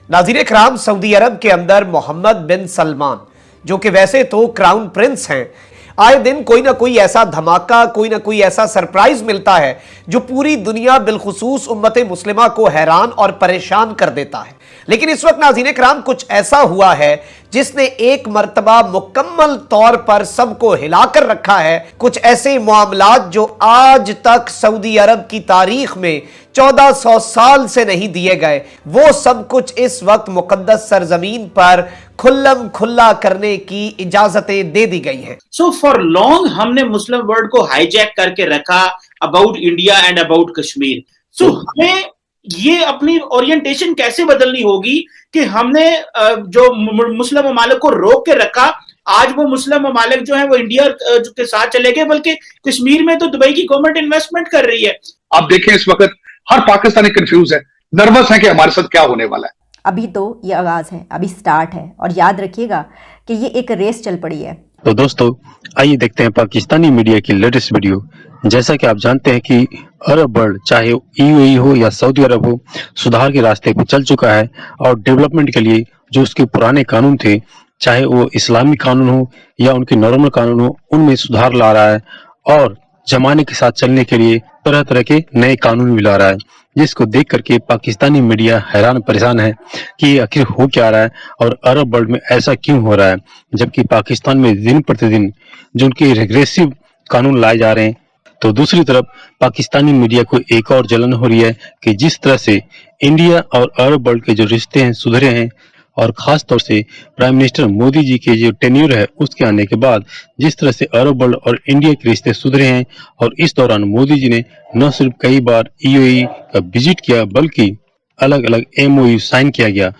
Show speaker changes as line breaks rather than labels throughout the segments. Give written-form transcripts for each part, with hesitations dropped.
नाज़रीन इकराम, सऊदी अरब के अंदर मोहम्मद बिन सलमान, जो कि वैसे तो क्राउन प्रिंस हैं, आए दिन कोई ना कोई ऐसा धमाका, कोई ना कोई ऐसा सरप्राइज मिलता है जो पूरी दुनिया बिलखुसूस उम्मत मुस्लिमा को हैरान और परेशान कर देता है। लेकिन इस वक्त नाज़रीन इकराम कुछ ऐसा हुआ है जिसने एक मर्तबा मुकम्मल तौर पर सबको हिलाकर रखा है। कुछ ऐसे मामलात जो आज तक सऊदी अरब की तारीख में 1400 साल से नहीं दिए गए, वो सब कुछ इस वक्त मुकद्दस सरजमीन पर खुल्लम खुल्ला करने की इजाजतें दे दी गई हैं।
सो फॉर लॉन्ग हमने मुस्लिम वर्ल्ड को हाईजैक करके रखा about India and about Kashmir. So हमें ये अपनी ओरिएंटेशन कैसे बदलनी होगी कि हमने जो मुस्लिम ममालिक को रोक के रखा, आज वो मुस्लिम ममालिक जो है वो इंडिया के साथ चले गए, बल्कि कश्मीर में तो दुबई की गवर्नमेंट इन्वेस्टमेंट कर रही है।
आप देखें इस वक्त हर पाकिस्तानी कंफ्यूज है, नर्वस है कि हमारे साथ क्या होने वाला है।
अभी तो ये आगाज है, अभी स्टार्ट है, और याद रखिएगा कि ये एक रेस चल पड़ी है।
तो दोस्तों, आइए देखते हैं पाकिस्तानी मीडिया की लेटेस्ट वीडियो। जैसा कि आप जानते हैं कि अरब वर्ल्ड, चाहे यूएई हो या सऊदी अरब हो, सुधार के रास्ते पर चल चुका है और डेवलपमेंट के लिए जो उसके पुराने कानून थे, चाहे वो इस्लामी कानून हो या उनके नॉर्मल कानून हो, उनमें सुधार ला रहा है और जमाने के साथ चलने के लिए तरह तरह के नए कानून भी ला रहा है, जिसको देख करके पाकिस्तानी मीडिया हैरान परेशान है कि आखिर हो क्या रहा है और अरब वर्ल्ड में ऐसा क्यों हो रहा है, जबकि पाकिस्तान में दिन प्रतिदिन जो उनके रिग्रेसिव कानून लाए जा रहे हैं। तो दूसरी तरफ पाकिस्तानी मीडिया को एक और जलन हो रही है कि जिस तरह से इंडिया और अरब वर्ल्ड के जो रिश्ते हैं सुधरे हैं, और खास तौर से प्राइम मिनिस्टर मोदी जी के जो टेन्योर है उसके आने के बाद जिस तरह से अरब वर्ल्ड और इंडिया के रिश्ते सुधरे हैं, और इस दौरान मोदी जी ने न सिर्फ कई बार यूएई का विजिट किया बल्कि अलग अलग एमओयू साइन किया गया।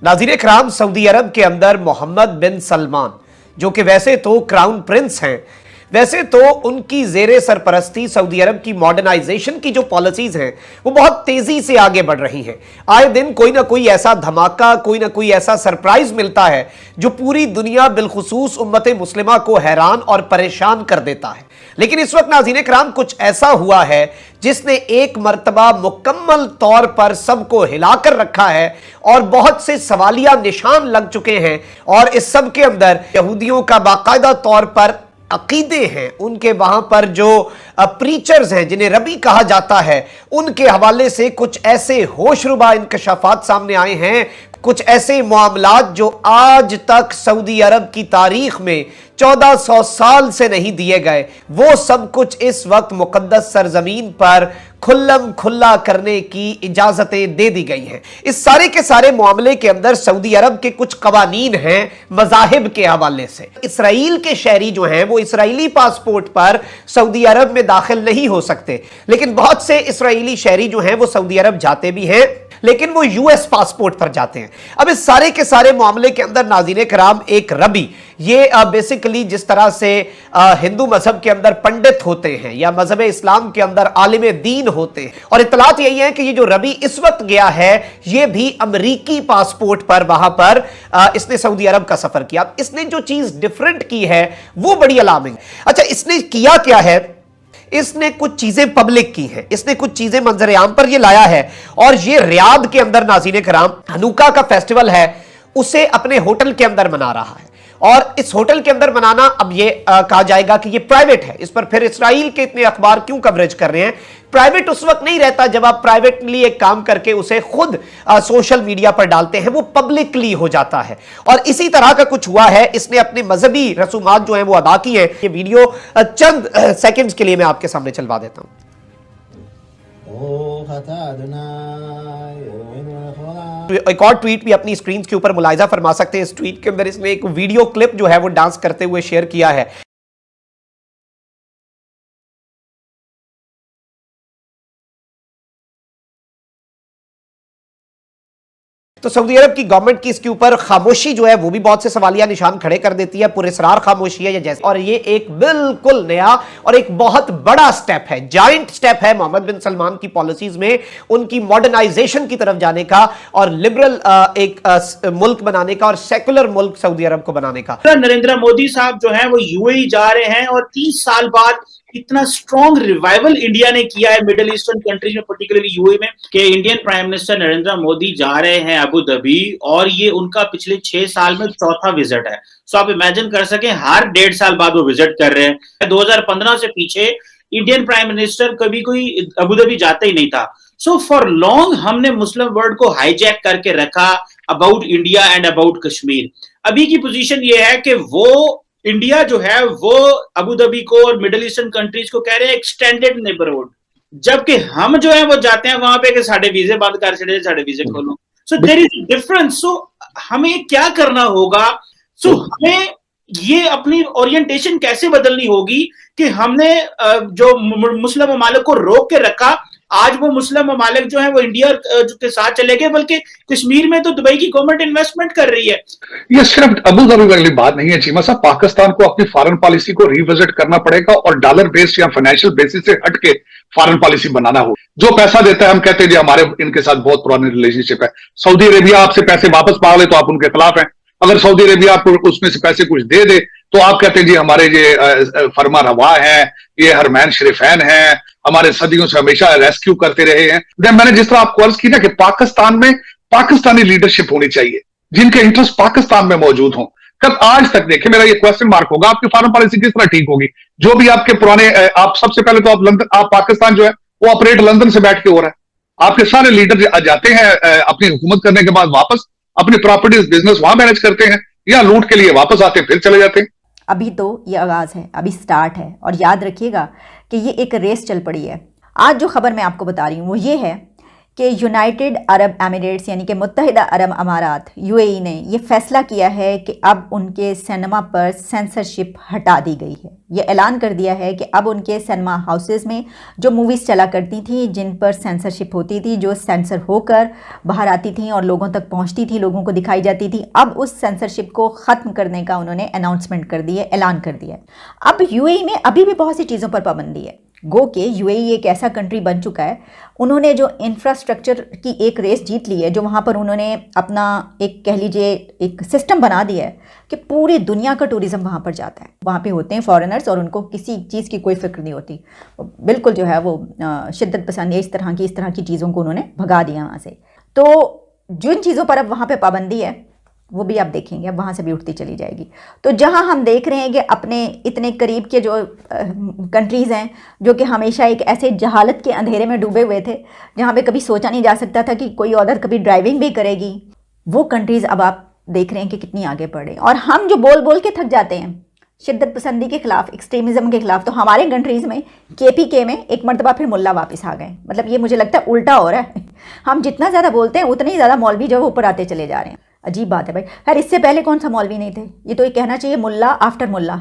नाज़रीन इकराम, सऊदी अरब के अंदर मोहम्मद बिन सलमान, जो कि वैसे तो क्राउन प्रिंस हैं, वैसे तो उनकी जेरे सरपरस्ती सऊदी अरब की मॉडर्नाइजेशन की जो पॉलिसीज हैं वो बहुत तेजी से आगे बढ़ रही हैं। आए दिन कोई ना कोई ऐसा धमाका, कोई ना कोई ऐसा सरप्राइज मिलता है जो पूरी दुनिया बिलखुसूस उम्मत मुस्लिमा को हैरान और परेशान कर देता है। लेकिन इस वक्त नाज़रीन इकराम कुछ ऐसा हुआ है जिसने एक मर्तबा मुकम्मल तौर पर सबको हिलाकर रखा है और बहुत से सवालिया निशान लग चुके हैं। और इस सब के अंदर यहूदियों का बाकायदा तौर पर अकीदे हैं, उनके वहां पर जो प्रीचर्स हैं जिन्हें रबी कहा जाता है, उनके हवाले से कुछ ऐसे होशरुबा इंकशाफात सामने आए हैं, कुछ ऐसे मामलात जो आज तक सऊदी अरब की तारीख में 1400 साल से नहीं दिए गए, वो सब कुछ इस वक्त मुकद्दस सरजमीन पर खुल्लम खुल्ला करने की इजाजतें दे दी गई हैं। इस सारे के सारे मामले के अंदर सऊदी अरब के कुछ कवानीन हैं मज़ाहिब के हवाले से। इसराइल के शहरी जो हैं वो इसराइली पासपोर्ट पर सऊदी अरब में दाखिल नहीं हो सकते, लेकिन बहुत से इसराइली शहरी जो हैं वो सऊदी अरब जाते भी हैं, लेकिन वो यूएस पासपोर्ट पर जाते हैं। अब इस सारे के सारे मामले के अंदर नाज़रीन कराम, एक रबी, ये बेसिकली जिस तरह से हिंदू मजहब के अंदर पंडित होते हैं या मजहब इस्लाम के अंदर आलिम दीन होते हैं, और इतलात यही है कि ये जो रबी इस वक्त गया है ये भी अमरीकी पासपोर्ट पर वहां पर इसने सऊदी अरब का सफर किया। इसने जो चीज डिफरेंट की है वो बड़ी अलार्मिंग। अच्छा, इसने किया क्या है? इसने कुछ चीजें पब्लिक की हैं, इसने कुछ चीजें मंजर आम पर ये लाया है, और ये रियाद के अंदर नाज़रीन कराम हनुका का फेस्टिवल है उसे अपने होटल के अंदर मना रहा है। और इस होटल के अंदर मनाना, अब ये कहा जाएगा कि ये प्राइवेट है, इस पर फिर इसराइल के इतने अखबार क्यों कवरेज कर रहे हैं? प्राइवेट उस वक्त नहीं रहता जब आप प्राइवेटली एक काम करके उसे खुद सोशल मीडिया पर डालते हैं, वो पब्लिकली हो जाता है। और इसी तरह का कुछ हुआ है, इसने अपने मजहबी रसूमात जो है वो अदा की है। ये वीडियो चंद सेकंड्स के लिए मैं आपके सामने चलवा देता हूं। एक और ट्वीट भी अपनी स्क्रीन के ऊपर मुलाहिजा फरमा सकते हैं। इस ट्वीट के अंदर इसने एक वीडियो क्लिप जो है वो डांस करते हुए शेयर किया है। तो सऊदी अरब की गवर्नमेंट की इसके ऊपर खामोशी जो है वो भी बहुत से सवालिया निशान खड़े कर देती है, पुरस्रार खामोशी है या जैसे, और ये एक बिल्कुल नया और एक बहुत बड़ा स्टेप है, जायंट स्टेप है मोहम्मद बिन सलमान की पॉलिसीज में उनकी मॉडर्नाइजेशन की तरफ जाने का और लिबरल एक मुल्क बनाने का और सेकुलर मुल्क सऊदी अरब को बनाने का।
नरेंद्र मोदी साहब जो हैं वो यूएई जा रहे हैं और 30 साल बाद इतना स्ट्रॉन्ग रिवाइवल इंडिया ने किया है मिडिल ईस्टर्न कंट्रीज में, पर्टिकुलरली यूएई में, कि Indian prime minister Narendra Modi जा रहे हैं अबू धाबी और ये उनका पिछले 6 साल में चौथा विजिट है। सो आप इमेजिन कर सकें हर 1.5 साल बाद वो विजिट कर रहे हैं। 2015 से पीछे इंडियन प्राइम मिनिस्टर कभी कोई अबू धाबी जाता ही नहीं था। सो फॉर लॉन्ग हमने मुस्लिम वर्ल्ड को हाईजैक करके रखा about India and about Kashmir. अभी की पोजीशन ये है कि वो इंडिया जो है वो अबू धाबी को और मिडिल ईस्टर्न कंट्रीज को कह रहे हैं एक्सटेंडेड नेबरहुड, जबकि हम जो है वो जाते हैं वहां पे कि साढ़े वीजे बंद कर छड़े, साढ़े वीजे खोलो। So there is difference. So हमें क्या करना होगा? सो हमें ये अपनी ओरिएंटेशन कैसे बदलनी होगी कि हमने जो मुस्लिम ममालिक को रोक के रखा, आज वो मुस्लिम ममालिक जो है वो इंडिया के साथ चले गए, बल्कि कश्मीर में तो दुबई की गवर्नमेंट इन्वेस्टमेंट कर रही है।
ये सिर्फ अबू धाबी वाली बात नहीं है चीमा साहब, पाकिस्तान को अपनी फॉरेन पॉलिसी को रिविजिट करना पड़ेगा और डॉलर बेस्ड या फाइनेंशियल बेसिस से हट के फॉरेन पॉलिसी बनाना हो। जो पैसा देता है हम कहते हैं जी हमारे इनके साथ बहुत पुरानी रिलेशनशिप है। सऊदी अरेबिया आपसे पैसे वापस मांग ले तो आप उनके खिलाफ हैं, अगर सऊदी अरेबिया आपको उसमें से पैसे कुछ दे दे तो आप कहते हैं जी हमारे ये फरमा रवा है, ये हरमैन शरीफैन है, हमारे सदियों से हमेशा रेस्क्यू करते रहे हैं। मैंने जिस तरह आपको अर्ज की ना कि पाकिस्तान में पाकिस्तानी लीडरशिप होनी चाहिए जिनके इंटरेस्ट पाकिस्तान में मौजूद हों। कब आज तक देखे मेरा ये क्वेश्चन मार्क होगा आपकी फॉरेन पॉलिसी किस तरह ठीक होगी? जो भी आपके पुराने आप सबसे पहले तो आप लंदन, आप पाकिस्तान जो है वो ऑपरेट लंदन से बैठ के हो रहा है। आपके सारे लीडर जाते हैं अपनी हुकूमत करने के बाद वापस अपनी प्रॉपर्टीज बिजनेस वहां मैनेज करते हैं या लूट के लिए वापस आते हैं फिर चले जाते हैं।
अभी तो ये आगाज़ है, अभी स्टार्ट है, और याद रखिएगा कि ये एक रेस चल पड़ी है। आज जो खबर मैं आपको बता रही हूँ वो ये है कि यूनाइटेड अरब एमिरेट्स यानी कि मुत्तहिदा अरब अमारात यूएई ने ये फैसला किया है कि अब उनके सिनेमा पर सेंसरशिप हटा दी गई है। ये ऐलान कर दिया है कि अब उनके सिनेमा हाउसेस में जो मूवीज़ चला करती थी जिन पर सेंसरशिप होती थी, जो सेंसर होकर बाहर आती थी और लोगों तक पहुंचती थी, लोगों को दिखाई जाती थी, अब उस सेंसरशिप को ख़त्म करने का उन्होंने अनाउंसमेंट कर दी है, ऐलान कर दिया है। अब यूएई में अभी भी बहुत सी चीज़ों पर पाबंदी है। गो के यूएई एक ऐसा कंट्री बन चुका है, उन्होंने जो इंफ्रास्ट्रक्चर की एक रेस जीत ली है, जो वहाँ पर उन्होंने अपना एक कह लीजिए एक सिस्टम बना दिया है कि पूरी दुनिया का टूरिज़्म वहाँ पर जाता है। वहाँ पे होते हैं फॉरेनर्स और उनको किसी चीज़ की कोई फिक्र नहीं होती, बिल्कुल जो है वो शिद्दत पसंद है, इस तरह की चीज़ों को उन्होंने भगा दिया वहाँ से। तो जिन चीज़ों पर अब वहाँ पर पाबंदी है वो भी आप देखेंगे अब वहाँ से भी उठती चली जाएगी। तो जहाँ हम देख रहे हैं कि अपने इतने करीब के जो कंट्रीज़ हैं जो कि हमेशा एक ऐसे जहालत के अंधेरे में डूबे हुए थे जहाँ पे कभी सोचा नहीं जा सकता था कि कोई औरत कभी ड्राइविंग भी करेगी, वो कंट्रीज़ अब आप देख रहे हैं कि कितनी आगे बढ़ रही हैं। और हम जो बोल बोल के थक जाते हैं शिद्दत पसंदी के खिलाफ, एक्सट्रीमिज़म के खिलाफ, तो हमारे कंट्रीज़ में KPK में एक मरतबा फिर मुल्ला वापस आ गए। मतलब ये मुझे लगता है उल्टा हो रहा है, हम जितना ज़्यादा बोलते हैं उतने ही ज़्यादा मौलवी जो है ऊपर आते चले जा रहे हैं। अजीब बात है भाई। खैर इससे पहले कौन सा मौलवी नहीं थे, ये तो ये कहना चाहिए मुल्ला आफ्टर मुल्ला।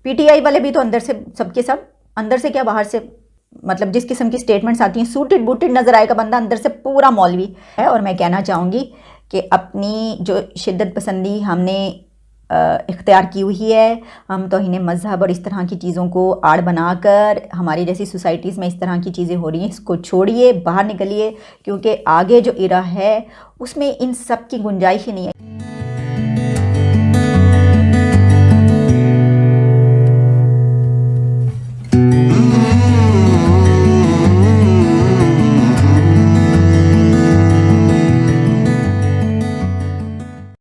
PTI वाले भी तो अंदर से सबके सब, अंदर से क्या बाहर से, मतलब जिस किस्म की स्टेटमेंट्स आती हैं सूटेड बूटेड नज़र आएगा बंदा, अंदर से पूरा मौलवी है। और मैं कहना चाहूँगी कि अपनी जो शिद्दत पसंदी हमने इख्तियार की हुई है, हम तौहीन मज़हब और इस तरह की चीज़ों को आड़ बनाकर हमारी जैसी सोसाइटीज़ में इस तरह की चीज़ें हो रही हैं, इसको छोड़िए, बाहर निकलिए, क्योंकि आगे जो इरा है उसमें इन सब की गुंजाइश ही नहीं है।